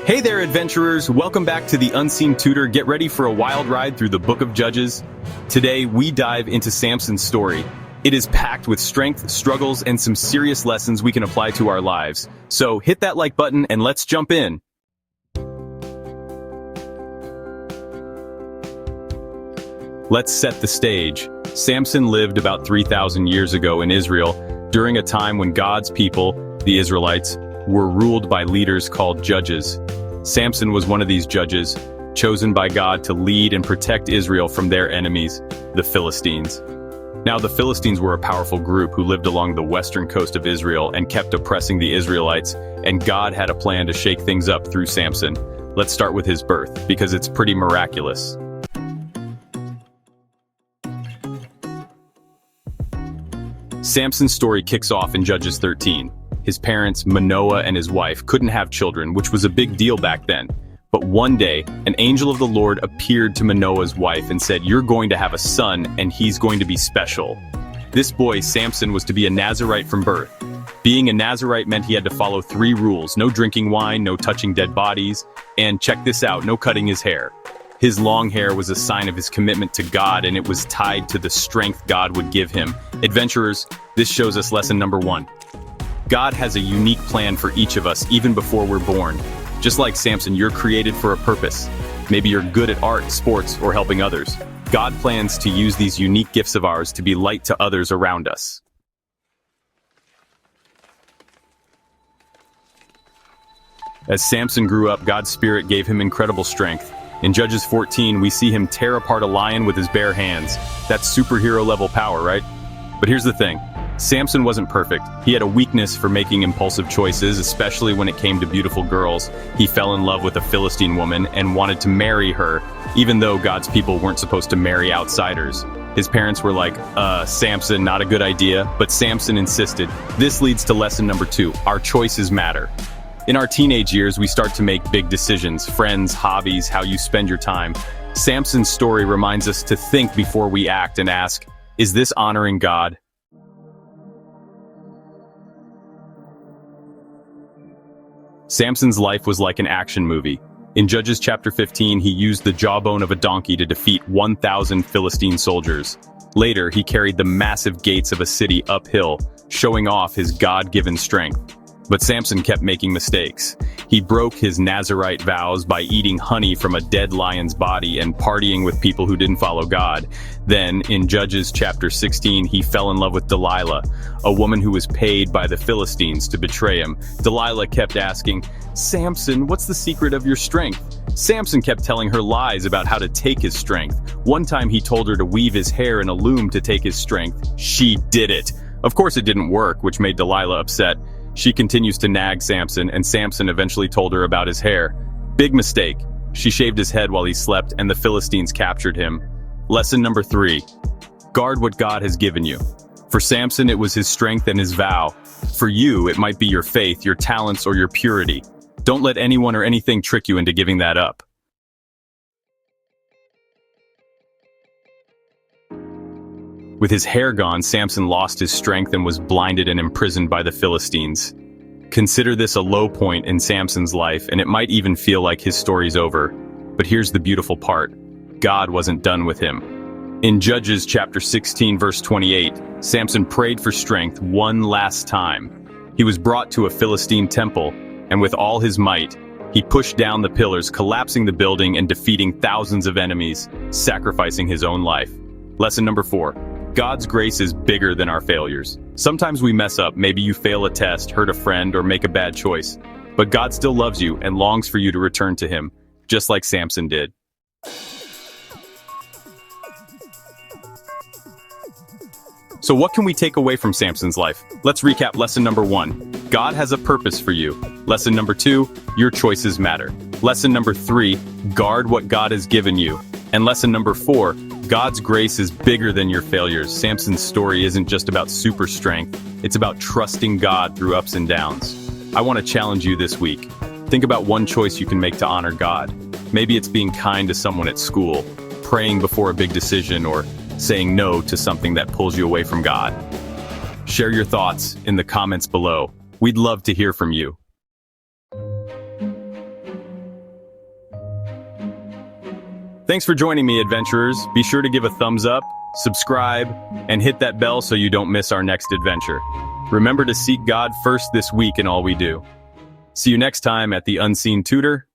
Hey there, adventurers! Welcome back to the Unseen Tutor. Get ready for a wild ride through the Book of Judges. Today, we dive into Samson's story. It is packed with strength, struggles, and some serious lessons we can apply to our lives. So hit that like button and let's jump in. Let's set the stage. Samson lived about 3,000 years ago in Israel, during a time when God's people, the Israelites, were ruled by leaders called judges. Samson was one of these judges, chosen by God to lead and protect Israel from their enemies, the Philistines. Now, the Philistines were a powerful group who lived along the western coast of Israel and kept oppressing the Israelites, and God had a plan to shake things up through Samson. Let's start with his birth, because it's pretty miraculous. Samson's story kicks off in Judges 13. His parents, Manoah and his wife, couldn't have children, which was a big deal back then. But one day, an angel of the Lord appeared to Manoah's wife and said, "You're going to have a son, and he's going to be special." This boy, Samson, was to be a Nazirite from birth. Being a Nazirite meant he had to follow 3 rules: no drinking wine, no touching dead bodies, and check this out, no cutting his hair. His long hair was a sign of his commitment to God, and it was tied to the strength God would give him. Adventurers, this shows us lesson number 1. God has a unique plan for each of us even before we're born. Just like Samson, you're created for a purpose. Maybe you're good at art, sports, or helping others. God plans to use these unique gifts of ours to be light to others around us. As Samson grew up, God's Spirit gave him incredible strength. In Judges 14, we see him tear apart a lion with his bare hands. That's superhero-level power, right? But here's the thing. Samson wasn't perfect. He had a weakness for making impulsive choices, especially when it came to beautiful girls. He fell in love with a Philistine woman and wanted to marry her, even though God's people weren't supposed to marry outsiders. His parents were like, Samson, not a good idea, but Samson insisted. This leads to lesson number 2. Our choices matter. In our teenage years, we start to make big decisions: friends, hobbies, how you spend your time. Samson's story reminds us to think before we act and ask, is this honoring God? Samson's life was like an action movie. In Judges chapter 15, he used the jawbone of a donkey to defeat 1,000 Philistine soldiers. Later, he carried the massive gates of a city uphill, showing off his God-given strength. But Samson kept making mistakes. He broke his Nazirite vows by eating honey from a dead lion's body and partying with people who didn't follow God. Then, in Judges chapter 16, he fell in love with Delilah, a woman who was paid by the Philistines to betray him. Delilah kept asking, "Samson, what's the secret of your strength?" Samson kept telling her lies about how to take his strength. One time he told her to weave his hair in a loom to take his strength. She did it. Of course it didn't work, which made Delilah upset. She continues to nag Samson, and Samson eventually told her about his hair. Big mistake. She shaved his head while he slept, and the Philistines captured him. Lesson number 3. Guard what God has given you. For Samson, it was his strength and his vow. For you, it might be your faith, your talents, or your purity. Don't let anyone or anything trick you into giving that up. With his hair gone, Samson lost his strength and was blinded and imprisoned by the Philistines. Consider this a low point in Samson's life, and it might even feel like his story's over. But here's the beautiful part. God wasn't done with him. In Judges chapter 16, verse 28, Samson prayed for strength one last time. He was brought to a Philistine temple, and with all his might, he pushed down the pillars, collapsing the building and defeating thousands of enemies, sacrificing his own life. Lesson number 4. God's grace is bigger than our failures. Sometimes we mess up. Maybe you fail a test, hurt a friend, or make a bad choice. But God still loves you and longs for you to return to him, just like Samson did. So what can we take away from Samson's life? Let's recap lesson number 1. God has a purpose for you. Lesson number 2, your choices matter. Lesson number 3, guard what God has given you. And lesson number 4, God's grace is bigger than your failures. Samson's story isn't just about super strength. It's about trusting God through ups and downs. I want to challenge you this week. Think about one choice you can make to honor God. Maybe it's being kind to someone at school, praying before a big decision, or saying no to something that pulls you away from God. Share your thoughts in the comments below. We'd love to hear from you. Thanks for joining me, adventurers. Be sure to give a thumbs up, subscribe, and hit that bell so you don't miss our next adventure. Remember to seek God first this week in all we do. See you next time at the Unseen Tutor.